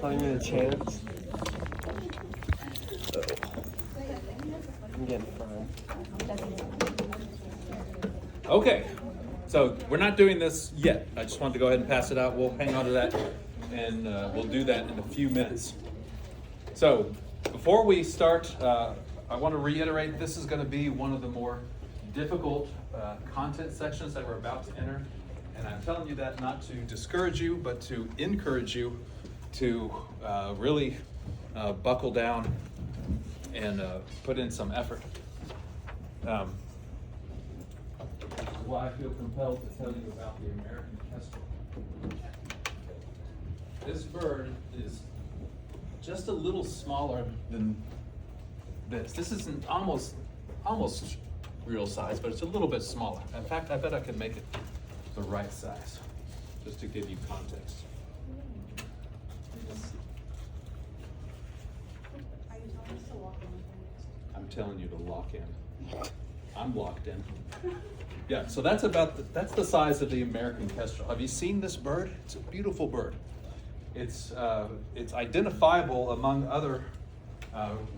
Not even a chance. I'm getting fried. Okay, so we're not doing this yet. I just wanted to go ahead and pass it out. We'll hang on to that, and we'll do that in a few minutes. So before we start, I want to reiterate this is going to be one of the more difficult content sections that we're about to enter. And I'm telling you that not to discourage you, but to encourage you to really buckle down and put in some effort. Why I feel compelled to tell you about the American kestrel. This bird is just a little smaller than this. This isn't almost real size, but it's a little bit smaller. In fact, I bet I could make it the right size, just to give you context. Are you telling us to walk in? I'm telling you to lock in. I'm locked in. Yeah, so that's the size of the American kestrel. Have you seen this bird? It's a beautiful bird. It's identifiable among other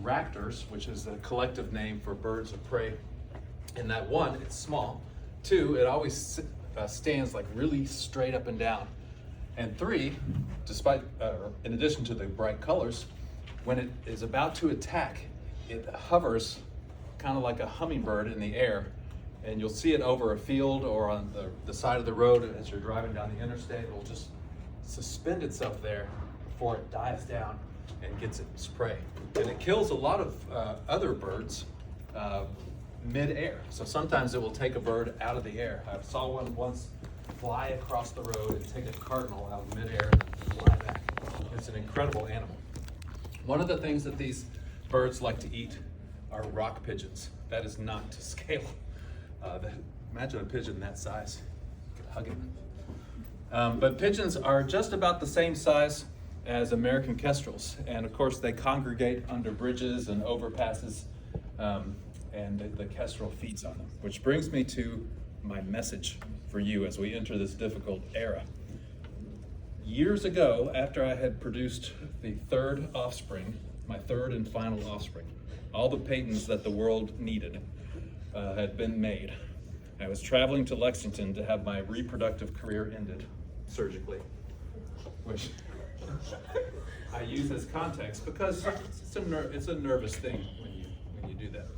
raptors, which is a collective name for birds of prey. In that one, it's small. Two, it always stands like really straight up and down. And three, despite in addition to the bright colors, when it is about to attack, it hovers kind of like a hummingbird in the air. And you'll see it over a field or on the side of the road as you're driving down the interstate. It will just suspend itself there before it dives down and gets its prey. And it kills a lot of other birds mid-air. So sometimes it will take a bird out of the air. I saw one once fly across the road and take a cardinal out of mid-air and fly back. It's an incredible animal. One of the things that these birds like to eat are rock pigeons. That is not to scale. Imagine a pigeon that size. You could hug it. But pigeons are just about the same size as American kestrels. And of course, they congregate under bridges and overpasses, and the kestrel feeds on them. Which brings me to my message for you as we enter this difficult era. Years ago, after I had produced the third offspring, my third and final offspring, all the patents that the world needed had been made. I was traveling to Lexington to have my reproductive career ended surgically, which I use as context because it's a nervous thing when you do that.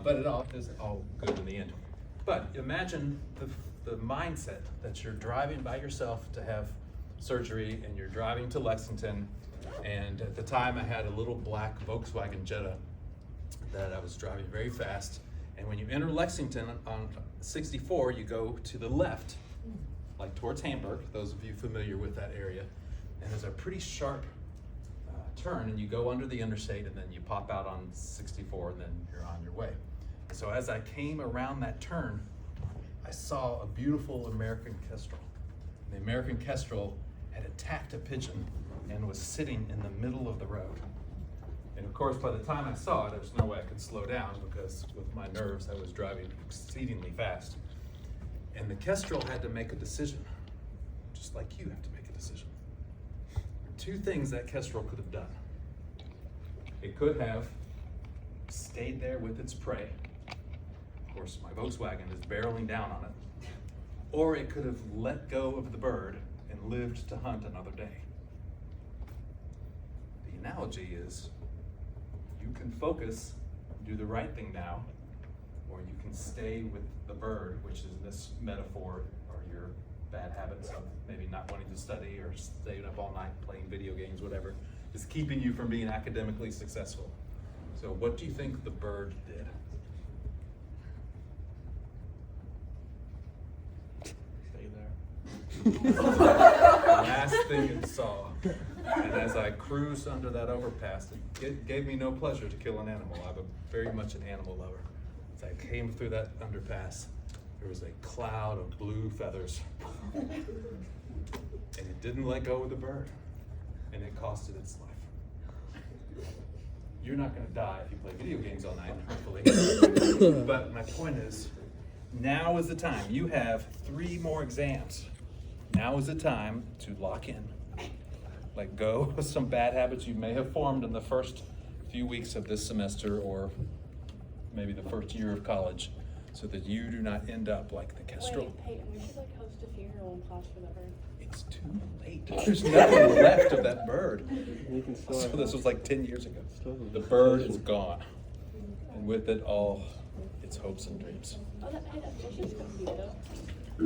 But it is all good in the end. But imagine the mindset that you're driving by yourself to have surgery, and you're driving to Lexington, and at the time I had a little black Volkswagen Jetta that I was driving very fast. And when you enter Lexington on 64, you go to the left, like towards Hamburg, those of you familiar with that area. And there's a pretty sharp turn, and you go under the interstate, and then you pop out on 64, and then you're on your way. So as I came around that turn, I saw a beautiful American kestrel. The American kestrel had attacked a pigeon and was sitting in the middle of the road. And of course, by the time I saw it, there was no way I could slow down because with my nerves, I was driving exceedingly fast. And the kestrel had to make a decision, just like you have to make a decision. There are two things that kestrel could have done. It could have stayed there with its prey. Of course, my Volkswagen is barreling down on it. Or it could have let go of the bird and lived to hunt another day. The analogy is, you can focus, do the right thing now, or you can stay with the bird, which is this metaphor, or your bad habits of maybe not wanting to study or staying up all night playing video games, whatever, is keeping you from being academically successful. So what do you think the bird did? Stay there. Last thing it saw. And as I cruised under that overpass, it gave me no pleasure to kill an animal. I'm very much an animal lover. As I came through that underpass, there was a cloud of blue feathers. And it didn't let go of the bird. And it costed its life. You're not going to die if you play video games all night, hopefully. But my point is, now is the time. You have 3 more exams. Now is the time to lock in. let go of some bad habits you may have formed in the first few weeks of this semester or maybe the first year of college, so that you do not end up like the kestrel. Wait, Peyton, we should like host a funeral in class for that bird. It's too late. There's nothing left of that bird. You can still So this was like 10 years ago. Still have The bird is gone. And with it all its hopes and dreams. Oh, hey, that fish is gonna be though.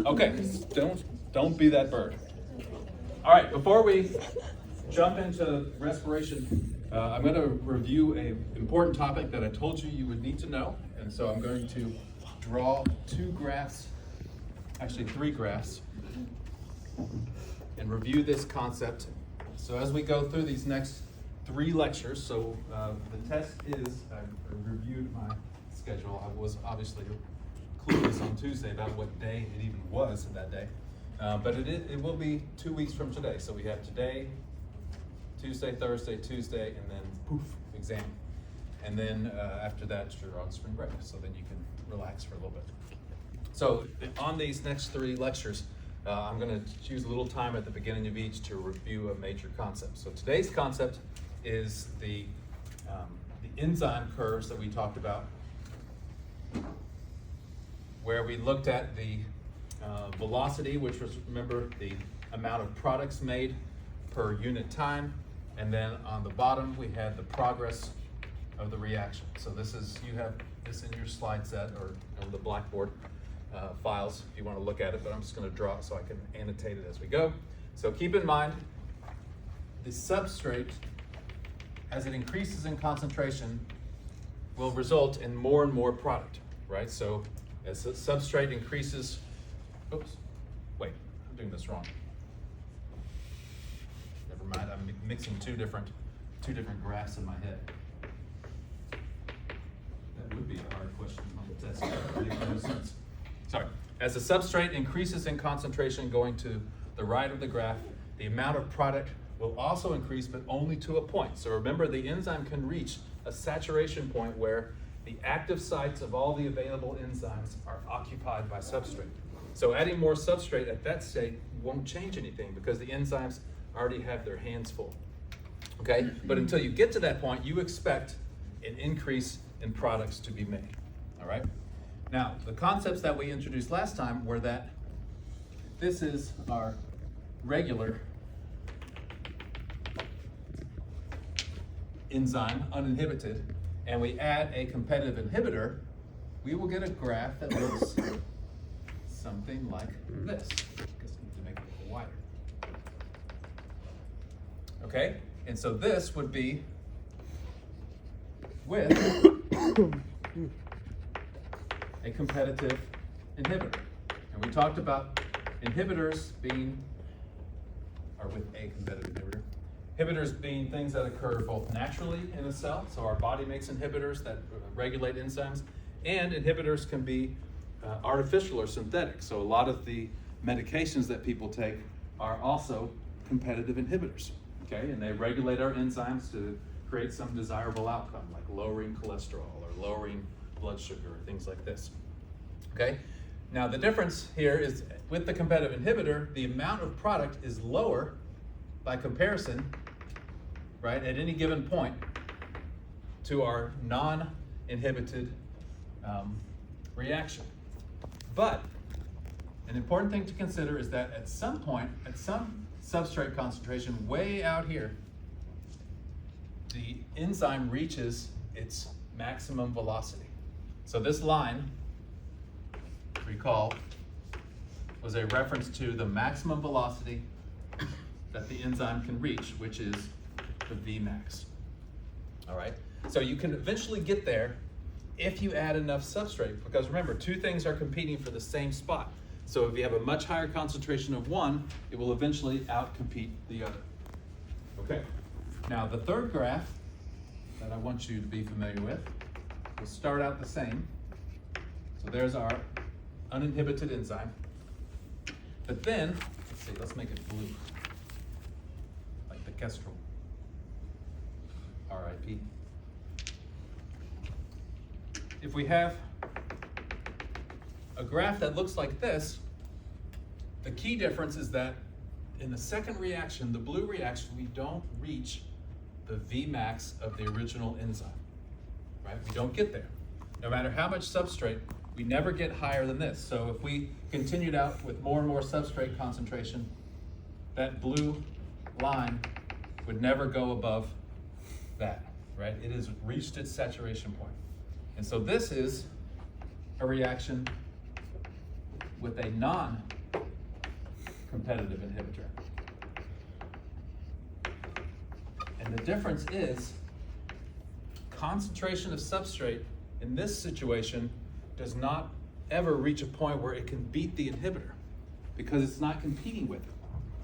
Okay, don't be that bird. All right, before we jump into respiration, I'm going to review an important topic that I told you you would need to know. And so I'm going to draw three graphs, and review this concept. So as we go through these next 3 lectures, so the test is, I reviewed my schedule. I was obviously clueless on Tuesday about what day it even was that day. But it will be 2 weeks from today. So we have today, Tuesday, Thursday, Tuesday, and then poof, exam. And then after that, you're on spring break. So then you can relax for a little bit. So on these next 3 lectures, I'm going to choose a little time at the beginning of each to review a major concept. So today's concept is the enzyme curves that we talked about, where we looked at the velocity, which was, remember, the amount of products made per unit time. And then on the bottom, we had the progress of the reaction. So this is, you have this in your slide set or on the Blackboard files if you want to look at it, but I'm just going to draw it so I can annotate it as we go. So keep in mind, the substrate, as it increases in concentration, will result in more and more product, right? So as the substrate increases, oops, wait, I'm doing this wrong. Never mind, I'm mixing two different graphs in my head. That would be a hard question on the test. It makes no sense. Sorry. As the substrate increases in concentration going to the right of the graph, the amount of product will also increase, but only to a point. So remember, the enzyme can reach a saturation point where the active sites of all the available enzymes are occupied by substrate. So adding more substrate at that state won't change anything because the enzymes already have their hands full. Okay? But until you get to that point, you expect an increase in products to be made. All right? Now, the concepts that we introduced last time were that this is our regular enzyme, uninhibited, and we add a competitive inhibitor, we will get a graph that looks something like this. Just need to make it a little wider. Okay? And so this would be with a competitive inhibitor. And we talked about inhibitors being, or with a competitive inhibitor, inhibitors being things that occur both naturally in a cell, so our body makes inhibitors that regulate enzymes, and inhibitors can be artificial or synthetic. So a lot of the medications that people take are also competitive inhibitors, okay? And they regulate our enzymes to create some desirable outcome, like lowering cholesterol or lowering blood sugar or things like this, okay? Now the difference here is with the competitive inhibitor, the amount of product is lower by comparison, right, at any given point to our non-inhibited reaction. But an important thing to consider is that at some point, at some substrate concentration way out here, the enzyme reaches its maximum velocity. So this line, recall, was a reference to the maximum velocity that the enzyme can reach, which is the Vmax. All right? So you can eventually get there if you add enough substrate, because remember, 2 things are competing for the same spot. So if you have a much higher concentration of one, it will eventually outcompete the other. Okay. Now the third graph that I want you to be familiar with will start out the same. So there's our uninhibited enzyme. But then, let's see, let's make it blue. Like the kestrel. R.I.P. If we have a graph that looks like this, the key difference is that in the second reaction, the blue reaction, we don't reach the Vmax of the original enzyme, right? We don't get there. No matter how much substrate, we never get higher than this. So if we continued out with more and more substrate concentration, that blue line would never go above that, right? It has reached its saturation point. And so this is a reaction with a non-competitive inhibitor. And the difference is concentration of substrate in this situation does not ever reach a point where it can beat the inhibitor because it's not competing with it.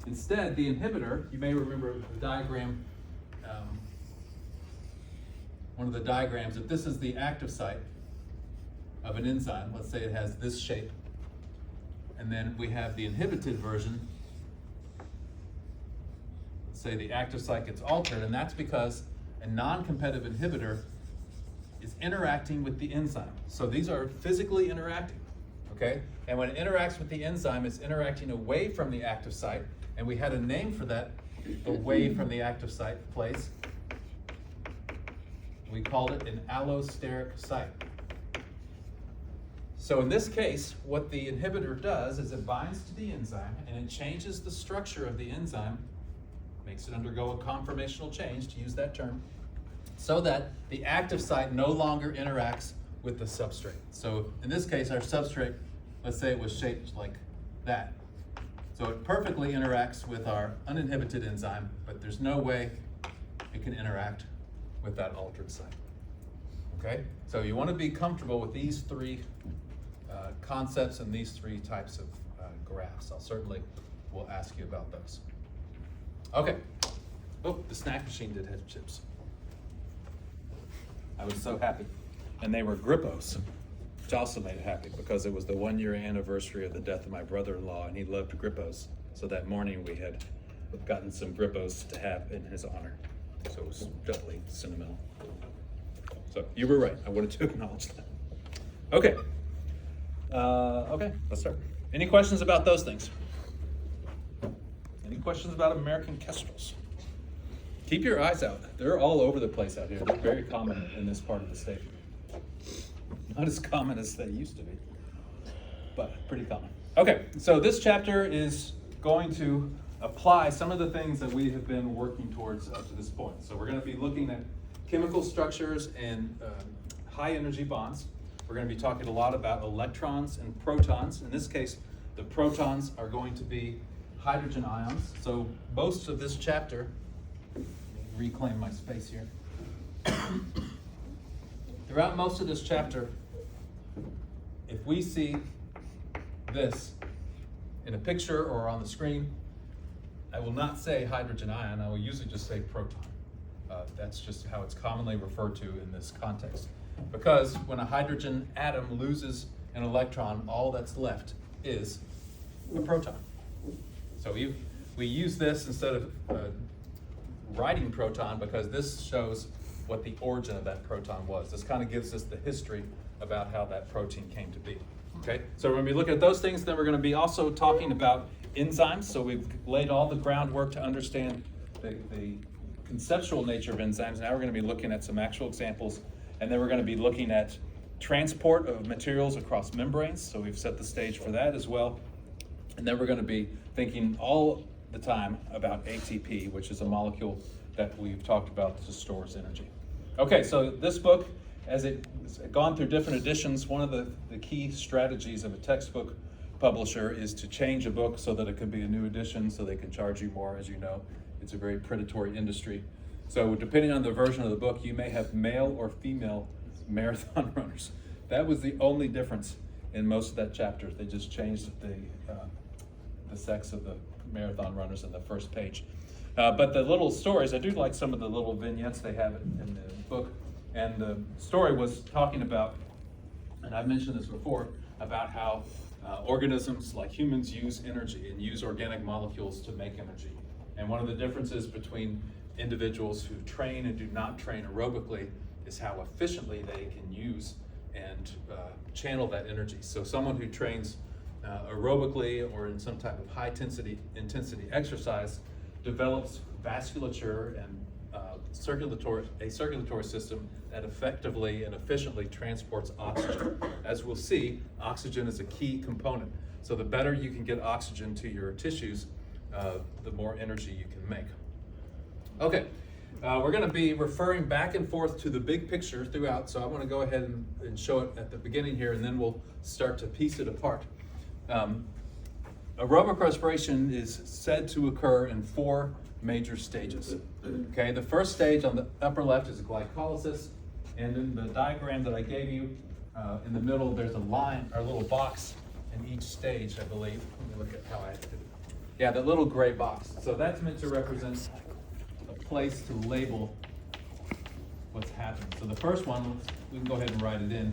Instead, the inhibitor, you may remember the diagram, one of the diagrams, if this is the active site of an enzyme, let's say it has this shape, and then we have the inhibited version, let's say the active site gets altered, and that's because a non-competitive inhibitor is interacting with the enzyme. So these are physically interacting, okay? And when it interacts with the enzyme, it's interacting away from the active site, and we had a name for that, away from the active site place. We called it an allosteric site. So in this case, what the inhibitor does is it binds to the enzyme and it changes the structure of the enzyme, makes it undergo a conformational change, to use that term, so that the active site no longer interacts with the substrate. So in this case, our substrate, let's say it was shaped like that. So it perfectly interacts with our uninhibited enzyme, but there's no way it can interact with that altered site. Okay? So you want to be comfortable with these three concepts and these three types of graphs. I'll certainly will ask you about those. Okay. Oh, the snack machine did have chips. I was so happy. And they were Grippos, which also made it happy because it was the 1-year anniversary of the death of my brother-in-law, and he loved Grippos. So that morning we had gotten some Grippos to have in his honor. So it was doubly sentimental. So you were right. I wanted to acknowledge that. Okay. Okay, let's start. Any questions about those things? Any questions about American kestrels? Keep your eyes out. They're all over the place out here. They're very common in this part of the state. Not as common as they used to be, but pretty common. Okay, so this chapter is going to apply some of the things that we have been working towards up to this point. So we're going to be looking at chemical structures and high energy bonds. We're going to be talking a lot about electrons and protons. In this case, the protons are going to be hydrogen ions. So most of this chapter, reclaim my space here. Throughout most of this chapter, if we see this in a picture or on the screen, I will not say hydrogen ion. I will usually just say proton. That's just how it's commonly referred to in this context. Because when a hydrogen atom loses an electron, all that's left is a proton. So we use this instead of writing proton because this shows what the origin of that proton was. This kind of gives us the history about how that protein came to be. Okay, so when we look at those things, then we're going to be also talking about enzymes. So we've laid all the groundwork to understand the conceptual nature of enzymes. Now we're going to be looking at some actual examples, and then we're going to be looking at transport of materials across membranes. So we've set the stage for that as well. And then we're going to be thinking all the time about ATP, which is a molecule that we've talked about that stores energy. Okay, so this book, as it's gone through different editions, one of the key strategies of a textbook publisher is to change a book so that it can be a new edition so they can charge you more. As you know, it's a very predatory industry. So depending on the version of the book, you may have male or female marathon runners. That was the only difference in most of that chapter. They just changed the sex of the marathon runners in the first page. But the little stories, I do like some of the little vignettes they have in the book. And the story was talking about, and I've mentioned this before, about how organisms like humans use energy and use organic molecules to make energy. And one of the differences between individuals who train and do not train aerobically is how efficiently they can use and channel that energy. So someone who trains aerobically or in some type of high intensity exercise, develops vasculature and a circulatory system that effectively and efficiently transports oxygen. As we'll see, oxygen is a key component. So the better you can get oxygen to your tissues, the more energy you can make. Okay, we're going to be referring back and forth to the big picture throughout, so I want to go ahead and show it at the beginning here, and then we'll start to piece it apart. Aerobic respiration is said to occur in 4 major stages. Okay, the first stage on the upper left is glycolysis, and in the diagram that I gave you, in the middle there's a line, or a little box in each stage, I believe. Let me look at how I did it. Yeah, that little gray box. So that's meant to represent a place to label what's happening. So the first one, we can go ahead and write it in.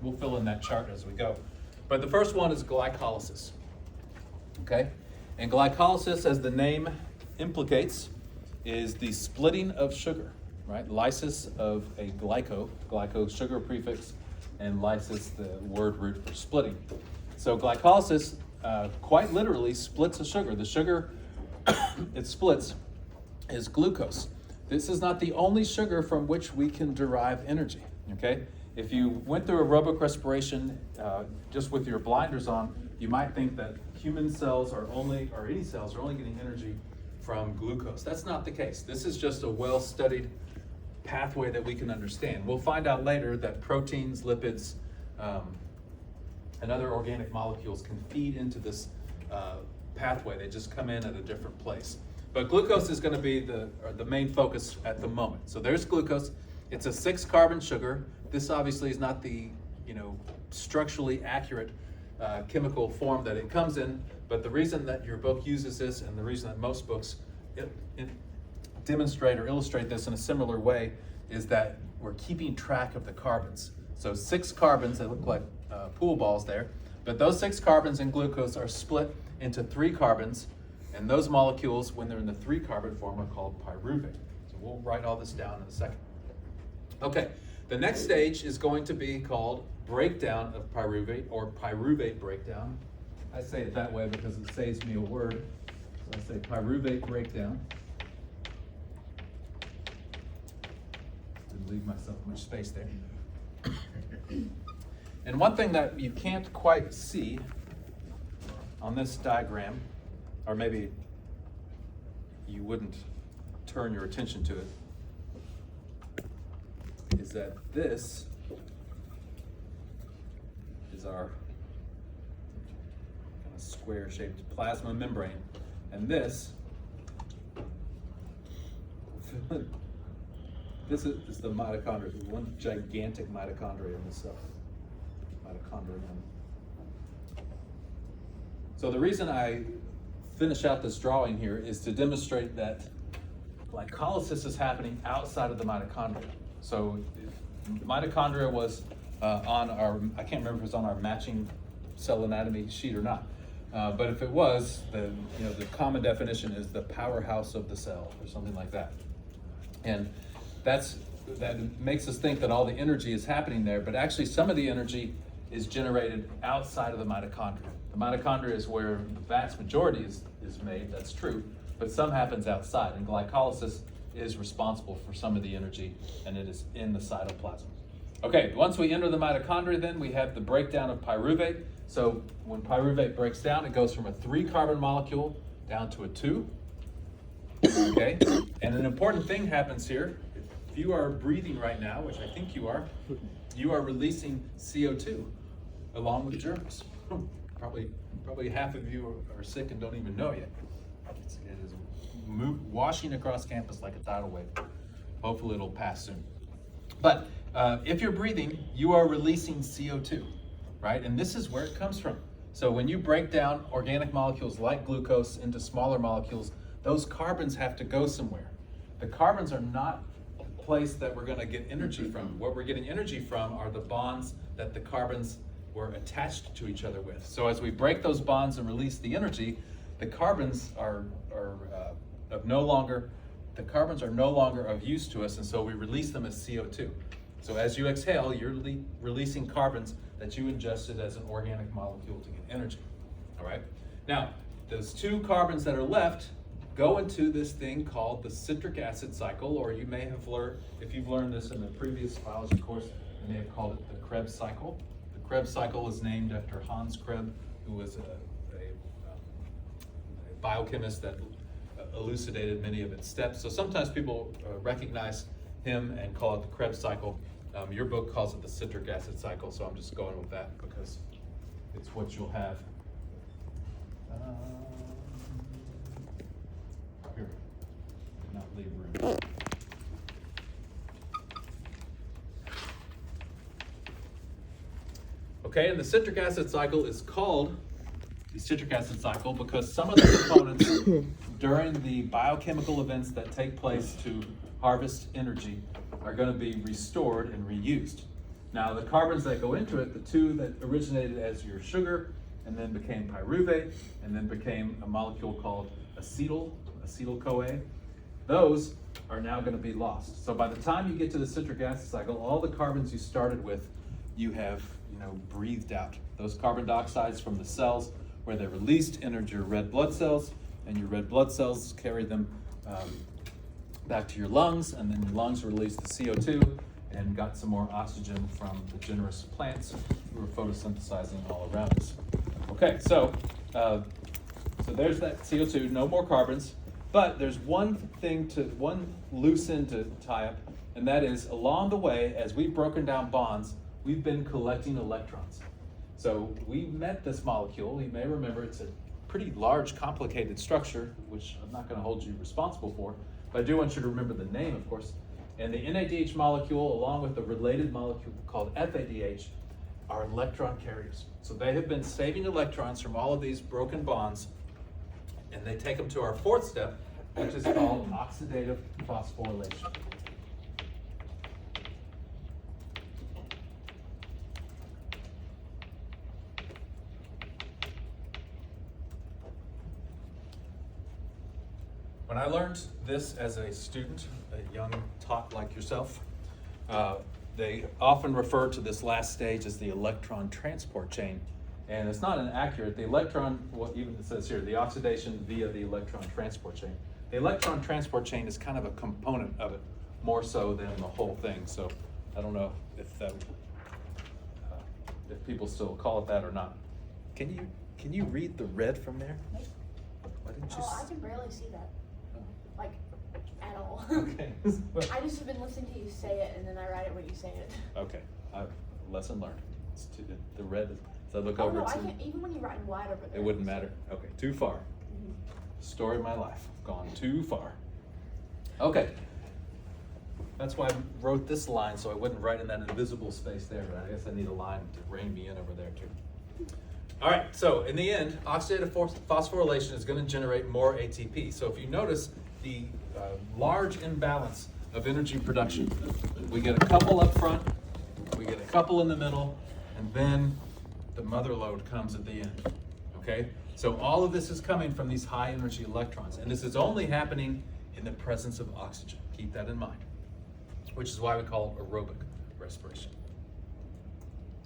We'll fill in that chart as we go. But the first one is glycolysis. Okay? And glycolysis, as the name implicates, is the splitting of sugar, right? Lysis of a glyco sugar prefix, and lysis, the word root for splitting. So glycolysis quite literally splits a sugar. The sugar it splits is glucose. This is not the only sugar from which we can derive energy, okay? If you went through aerobic respiration just with your blinders on, you might think that human cells or any cells are only getting energy from glucose. That's not the case. This is just a well-studied pathway that we can understand. We'll find out later that proteins, lipids, and other organic molecules can feed into this pathway. They just come in at a different place. But glucose is going to be the main focus at the moment. So there's glucose. It's a 6-carbon sugar. This obviously is not the structurally accurate chemical form that it comes in, but the reason that your book uses this, and the reason that most books demonstrate or illustrate this in a similar way, is that we're keeping track of the carbons. So 6 carbons, they look like pool balls there, but those 6 carbons in glucose are split into 3 carbons, and those molecules, when they're in the 3-carbon form, are called pyruvate. So we'll write all this down in a second. Okay, the next stage is going to be called breakdown of pyruvate, or pyruvate breakdown. I say it that way because it saves me a word. So I say pyruvate breakdown. Didn't leave myself much space there. And one thing that you can't quite see on this diagram, or maybe you wouldn't turn your attention to it, is that this is our kind of square-shaped plasma membrane, and this is the mitochondria. There's one gigantic mitochondria in this cell. Mitochondrion. So the reason I finish out this drawing here is to demonstrate that glycolysis is happening outside of the mitochondria. So if mitochondria was on our, I can't remember if it was on our matching cell anatomy sheet or not, but if it was, the common definition is the powerhouse of the cell or something like that. And that makes us think that all the energy is happening there, but actually some of the energy is generated outside of the mitochondria. The mitochondria is where the vast majority is made, that's true, but some happens outside, and glycolysis is responsible for some of the energy, and it is in the cytoplasm. Okay, once we enter the mitochondria, then we have the breakdown of pyruvate. So when pyruvate breaks down, it goes from a 3-carbon molecule down to a 2. Okay, and an important thing happens here. If you are breathing right now, which I think you are releasing CO2 along with germs. Probably half of you are sick and don't even know yet. It is washing across campus like a tidal wave. Hopefully it'll pass soon. But if you're breathing, you are releasing CO2, right? And this is where it comes from. So when you break down organic molecules like glucose into smaller molecules, those carbons have to go somewhere. The carbons are not a place that we're going to get energy from. What we're getting energy from are the bonds that the carbons were attached to each other with. So as we break those bonds and release the energy, the carbons are no longer of use to us, and so we release them as CO2. So as you exhale, you're releasing carbons that you ingested as an organic molecule to get energy. All right. Now, those two carbons that are left go into this thing called the citric acid cycle, or you may have learned, if you've learned this in a previous biology course, you may have called it the Krebs cycle. The Krebs cycle is named after Hans Krebs, who was a biochemist that elucidated many of its steps. So sometimes people recognize him and call it the Krebs cycle. Your book calls it the citric acid cycle, so I'm just going with that because it's what you'll have. Here, did not leave room. Okay, and the citric acid cycle is called the citric acid cycle because some of the components during the biochemical events that take place to harvest energy are going to be restored and reused. Now, the carbons that go into it, the two that originated as your sugar and then became pyruvate and then became a molecule called acetyl-CoA, those are now going to be lost. So by the time you get to the citric acid cycle, all the carbons you started with, you have breathed out. Those carbon dioxides from the cells where they're released entered your red blood cells, and your red blood cells carry them back to your lungs, and then your lungs release the CO2 and got some more oxygen from the generous plants who are photosynthesizing all around us. Okay, so there's that CO2, no more carbons, but there's one loose end to tie up, and that is along the way, as we've broken down bonds, we've been collecting electrons. So we met this molecule. You may remember it's a pretty large, complicated structure, which I'm not going to hold you responsible for, but I do want you to remember the name, of course. And the NADH molecule, along with a related molecule called FADH, are electron carriers. So they have been saving electrons from all of these broken bonds, and they take them to our fourth step, which is called oxidative phosphorylation. When I learned this as a student, a young tot like yourself, they often refer to this last stage as the electron transport chain. And it's not inaccurate. The electron, well, even it says here, the oxidation via the electron transport chain. The electron transport chain is kind of a component of it, more so than the whole thing. So I don't know if people still call it that or not. Can you read the red from there? Why didn't you? Oh, I can barely see that. Like, at all. Okay. I just have been listening to you say it, and then I write it when you say it. Okay. Lesson learned. The red is. So I look Oh over. no, I can't. Even when you write in white over there. It wouldn't matter. Okay. Too far. Mm-hmm. Story of my life. Gone too far. Okay. That's why I wrote this line so I wouldn't write in that invisible space there. But I guess I need a line to rein me in over there too. All right. So in the end, oxidative phosphorylation is going to generate more ATP. So if you notice the large imbalance of energy production, we get a couple up front, we get a couple in the middle, and then the mother load comes at the end. Okay? So all of this is coming from these high energy electrons, and this is only happening in the presence of oxygen. Keep that in mind, which is why we call it aerobic respiration.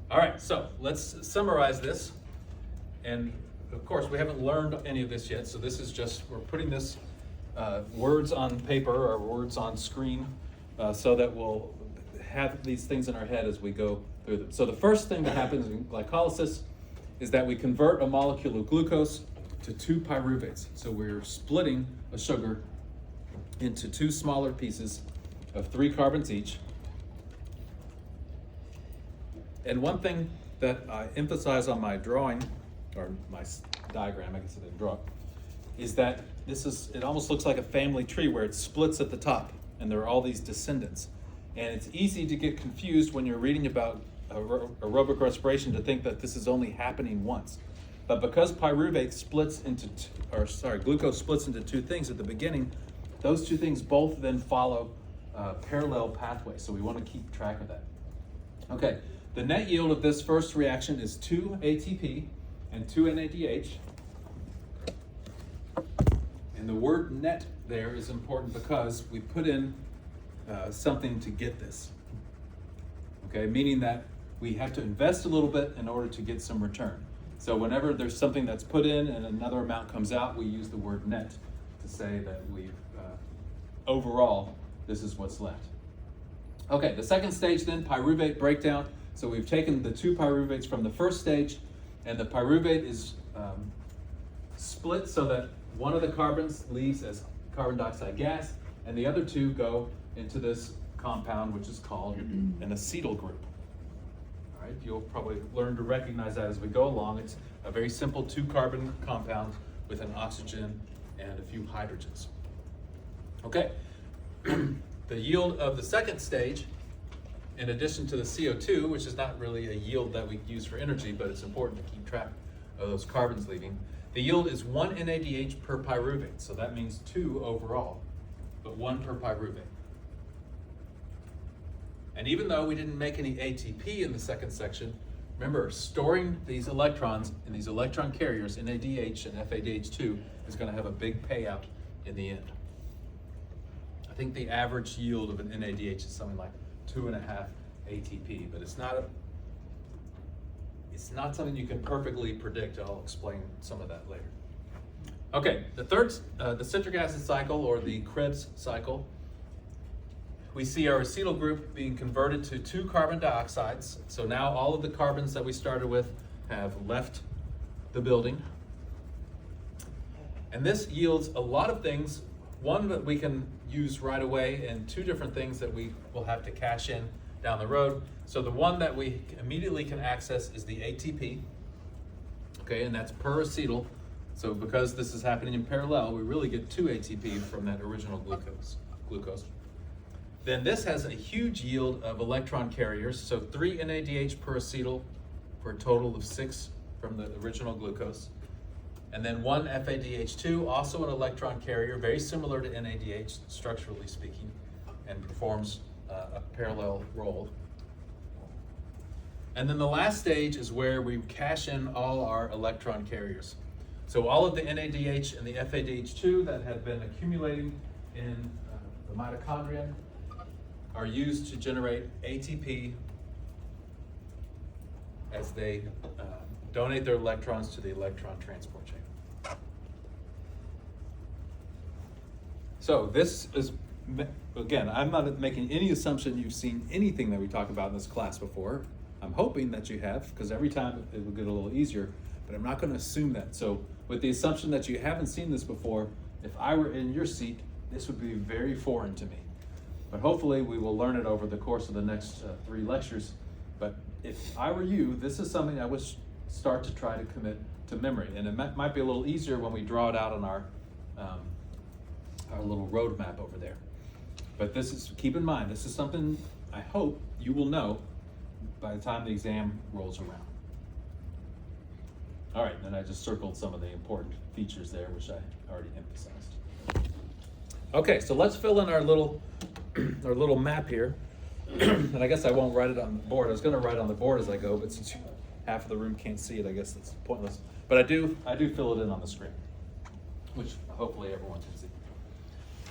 All right, so let's summarize this. And of course, we haven't learned any of this yet, so this is just, we're putting this words on paper or words on screen so that we'll have these things in our head as we go through them. So the first thing that happens in glycolysis is that we convert a molecule of glucose to two pyruvates. So we're splitting a sugar into two smaller pieces of 3 carbons each. And one thing that I emphasize on my drawing, or my diagram, I guess I didn't draw it, is that it almost looks like a family tree where it splits at the top and there are all these descendants. And it's easy to get confused when you're reading about aerobic respiration to think that this is only happening once. But because pyruvate splits into, glucose splits into 2 things at the beginning, those 2 things both then follow parallel pathways. So we want to keep track of that. Okay, the net yield of this first reaction is 2 ATP and 2 NADH. And the word net there is important because we put in something to get this. Okay, meaning that we have to invest a little bit in order to get some return. So whenever there's something that's put in and another amount comes out, we use the word net to say that we've, overall, this is what's left. Okay, the second stage then, pyruvate breakdown. So we've taken the 2 pyruvates from the first stage, and the pyruvate is split so that one of the carbons leaves as carbon dioxide gas, and the other 2 go into this compound, which is called an acetyl group. All right, you'll probably learn to recognize that as we go along. It's a very simple 2-carbon compound with an oxygen and a few hydrogens. Okay, the yield of the second stage, in addition to the CO2, which is not really a yield that we use for energy, but it's important to keep track of those carbons leaving. The yield is 1 NADH per pyruvate, so that means 2 overall, but 1 per pyruvate. And even though we didn't make any ATP in the second section, remember, storing these electrons in these electron carriers, NADH and FADH2, is going to have a big payout in the end. I think the average yield of an NADH is something like 2.5 ATP, but it's not something you can perfectly predict. I'll explain some of that later. Okay, the third, the citric acid cycle, or the Krebs cycle. We see our acetyl group being converted to 2 carbon dioxides. So now all of the carbons that we started with have left the building. And this yields a lot of things. One that we can use right away, and 2 different things that we will have to cash in down the road. So the one that we immediately can access is the ATP, okay, and that's per acetyl. So because this is happening in parallel, we really get 2 ATP from that original glucose. Then this has a huge yield of electron carriers, so 3 NADH per acetyl for a total of 6 from the original glucose. And then 1 FADH2, also an electron carrier, very similar to NADH, structurally speaking, and performs a parallel role. And then the last stage is where we cash in all our electron carriers. So all of the NADH and the FADH2 that have been accumulating in the mitochondria are used to generate ATP as they donate their electrons to the electron transport chain. So this is, again, I'm not making any assumption you've seen anything that we talk about in this class before. I'm hoping that you have, because every time it will get a little easier, but I'm not going to assume that. So with the assumption that you haven't seen this before, if I were in your seat, this would be very foreign to me. But hopefully we will learn it over the course of the next 3 lectures. But if I were you, this is something I would start to try to commit to memory. And it might be a little easier when we draw it out on our little roadmap over there. But this is, keep in mind, this is something I hope you will know by the time the exam rolls around. All right, then I just circled some of the important features there, which I already emphasized. Okay, so let's fill in our little map here. And I guess I won't write it on the board. I was going to write it on the board as I go, but since half of the room can't see it, I guess it's pointless. But I do fill it in on the screen, which hopefully everyone can see.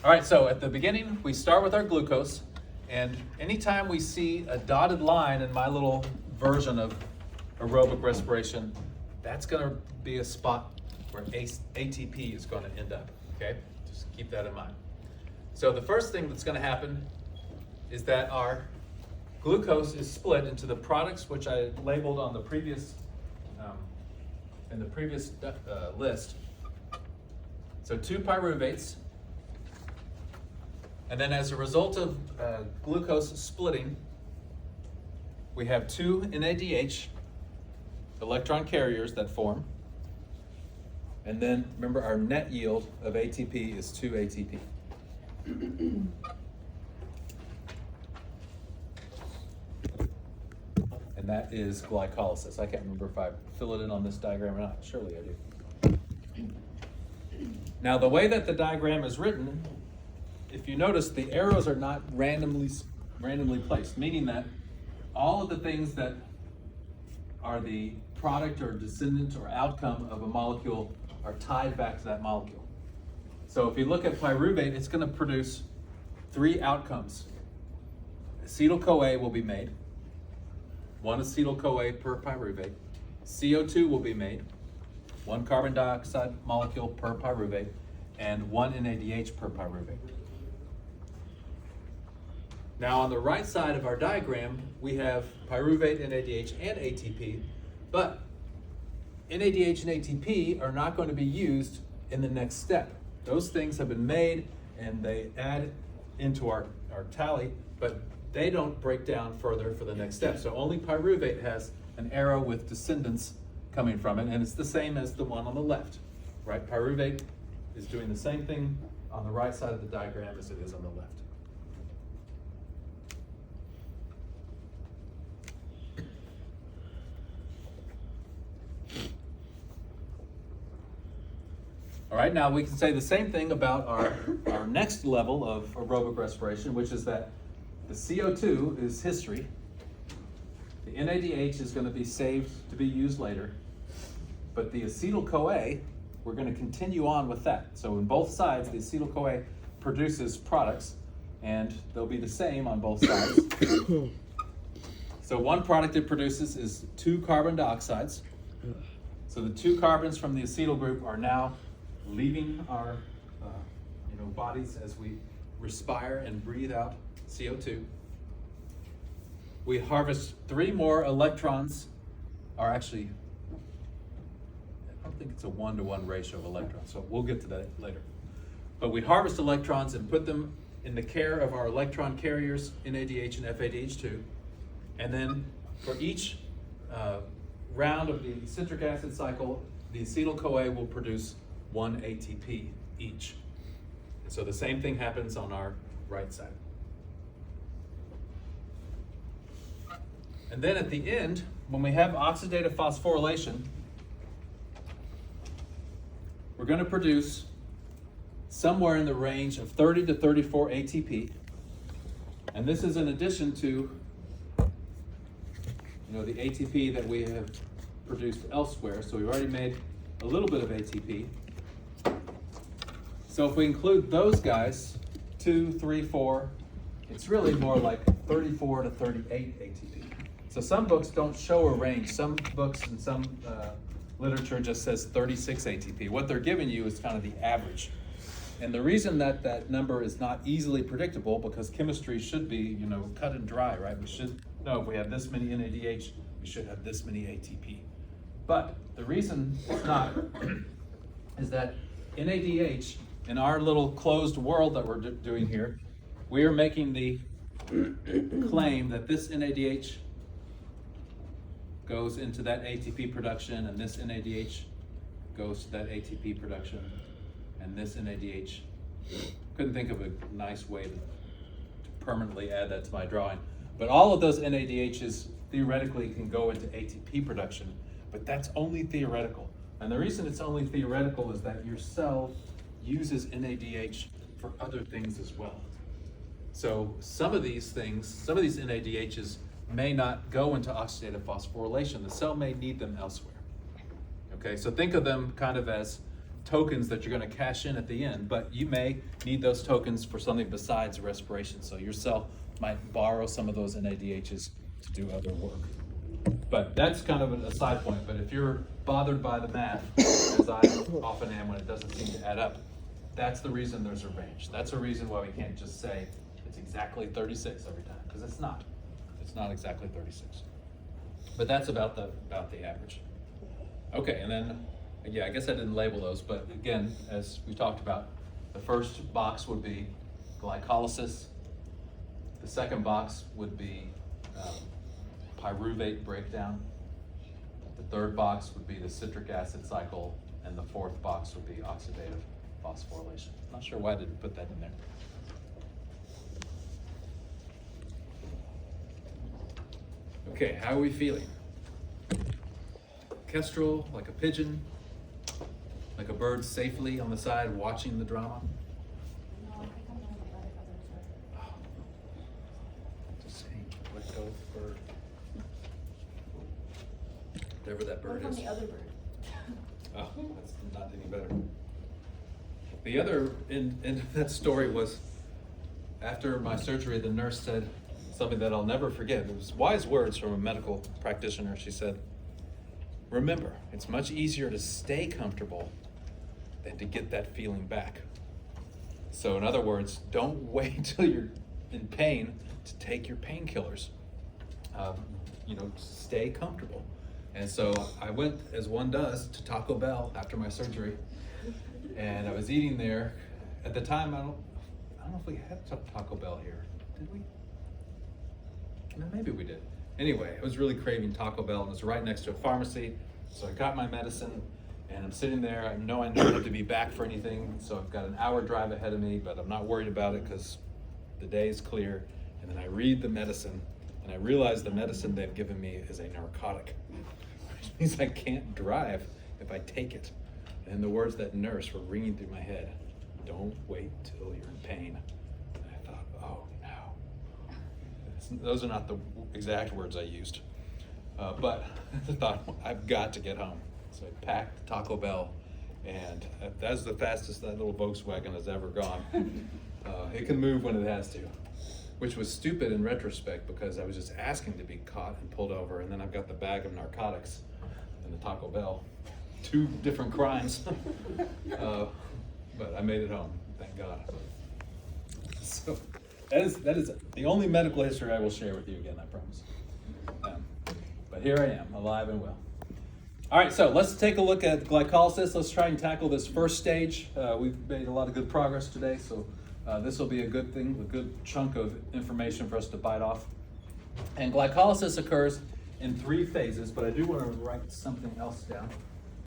All right, so at the beginning, we start with our glucose. And anytime we see a dotted line in my little version of aerobic respiration, that's going to be a spot where ATP is going to end up, okay? Just keep that in mind. So the first thing that's going to happen is that our glucose is split into the products, which I labeled on the previous, in the previous list. So 2 pyruvates. And then as a result of glucose splitting, we have 2 NADH electron carriers that form. And then remember, our net yield of ATP is 2 ATP. And that is glycolysis. I can't remember if I fill it in on this diagram or not. Surely I do. Now the way that the diagram is written, if you notice, the arrows are not randomly placed, meaning that all of the things that are the product or descendant or outcome of a molecule are tied back to that molecule. So if you look at pyruvate, it's going to produce 3 outcomes. Acetyl-CoA will be made, 1 acetyl-CoA per pyruvate. CO2 will be made, 1 carbon dioxide molecule per pyruvate, and 1 NADH per pyruvate. Now on the right side of our diagram, we have pyruvate, NADH, and ATP, but NADH and ATP are not going to be used in the next step. Those things have been made and they add into our tally, but they don't break down further for the next step. So only pyruvate has an arrow with descendants coming from it, and it's the same as the one on the left, right? Pyruvate is doing the same thing on the right side of the diagram as it is on the left. All right, now we can say the same thing about our next level of aerobic respiration, which is that the CO2 is history. The NADH is going to be saved to be used later. But the acetyl-CoA, we're going to continue on with that. So in both sides, the acetyl-CoA produces products, and they'll be the same on both sides. So one product it produces is 2 carbon dioxides. So the 2 carbons from the acetyl group are now leaving our bodies as we respire and breathe out CO2. We harvest 3 more electrons, or actually, I don't think it's a 1-to-1 ratio of electrons, so we'll get to that later. But we harvest electrons and put them in the care of our electron carriers, NADH and FADH2. And then for each round of the citric acid cycle, the acetyl-CoA will produce 1 ATP each. And so the same thing happens on our right side. And then at the end, when we have oxidative phosphorylation, we're going to produce somewhere in the range of 30 to 34 ATP. And this is in addition to the ATP that we have produced elsewhere. So we've already made a little bit of ATP. So if we include those guys, 2, 3, 4, it's really more like 34 to 38 ATP. So some books don't show a range. Some books and some literature just says 36 ATP. What they're giving you is kind of the average. And the reason that that number is not easily predictable, because chemistry should be, cut and dry, right? We should know if we have this many NADH, we should have this many ATP. But the reason it's not is that NADH, in our little closed world that we're doing here, we are making the claim that this NADH goes into that ATP production, and this NADH goes to that ATP production, and this NADH. Couldn't think of a nice way to permanently add that to my drawing. But all of those NADHs theoretically can go into ATP production, but that's only theoretical. And the reason it's only theoretical is that your cell uses NADH for other things as well. So some of these NADHs may not go into oxidative phosphorylation. The cell may need them elsewhere. Okay, so think of them kind of as tokens that you're going to cash in at the end, but you may need those tokens for something besides respiration. So your cell might borrow some of those NADHs to do other work. But that's kind of a side point. But if you're bothered by the math, as I often am when it doesn't seem to add up, that's the reason there's a range. That's a reason why we can't just say it's exactly 36 every time, because it's not. It's not exactly 36. But that's about the average. Okay, and then, yeah, I guess I didn't label those, but again, as we talked about, the first box would be glycolysis. The second box would be pyruvate breakdown. The third box would be the citric acid cycle, and the fourth box would be oxidative phosphorylation. Not sure why I didn't put that in there. Okay, how are we feeling? Kestrel, like a pigeon, like a bird safely on the side watching the drama. No, I think I'm gonna let it other Just saying, let go of the bird. Whatever that bird What from is. the other bird? Oh, that's not any better. The other end of that story was, after my surgery, the nurse said something that I'll never forget. It was wise words from a medical practitioner. She said, remember, it's much easier to stay comfortable than to get that feeling back. So in other words, don't wait till you're in pain to take your painkillers. Stay comfortable. And so I went, as one does, to Taco Bell after my surgery, and I was eating there. At the time, I don't know if we had Taco Bell here. Did we? No, maybe we did. Anyway, I was really craving Taco Bell, and it was right next to a pharmacy. So I got my medicine, and I'm sitting there. I know I don't have to be back for anything, so I've got an hour drive ahead of me, but I'm not worried about it because the day is clear. And then I read the medicine, and I realize the medicine they've given me is a narcotic, which means I can't drive if I take it. And the words that nurse were ringing through my head: don't wait till you're in pain. And I thought, oh no. Those are not the exact words I used. But I thought, I've got to get home. So I packed Taco Bell, and that's the fastest that little Volkswagen has ever gone. It can move when it has to, which was stupid in retrospect because I was just asking to be caught and pulled over, and then I've got the bag of narcotics and the Taco Bell. 2 different crimes. But I made it home, thank God. So that is the only medical history I will share with you again, I promise. But here I am, alive and well. All right, so let's take a look at glycolysis. Let's try and tackle this first stage. We've made a lot of good progress today, so this will be a good thing, a good chunk of information for us to bite off. And glycolysis occurs in 3 phases, but I do want to write something else down.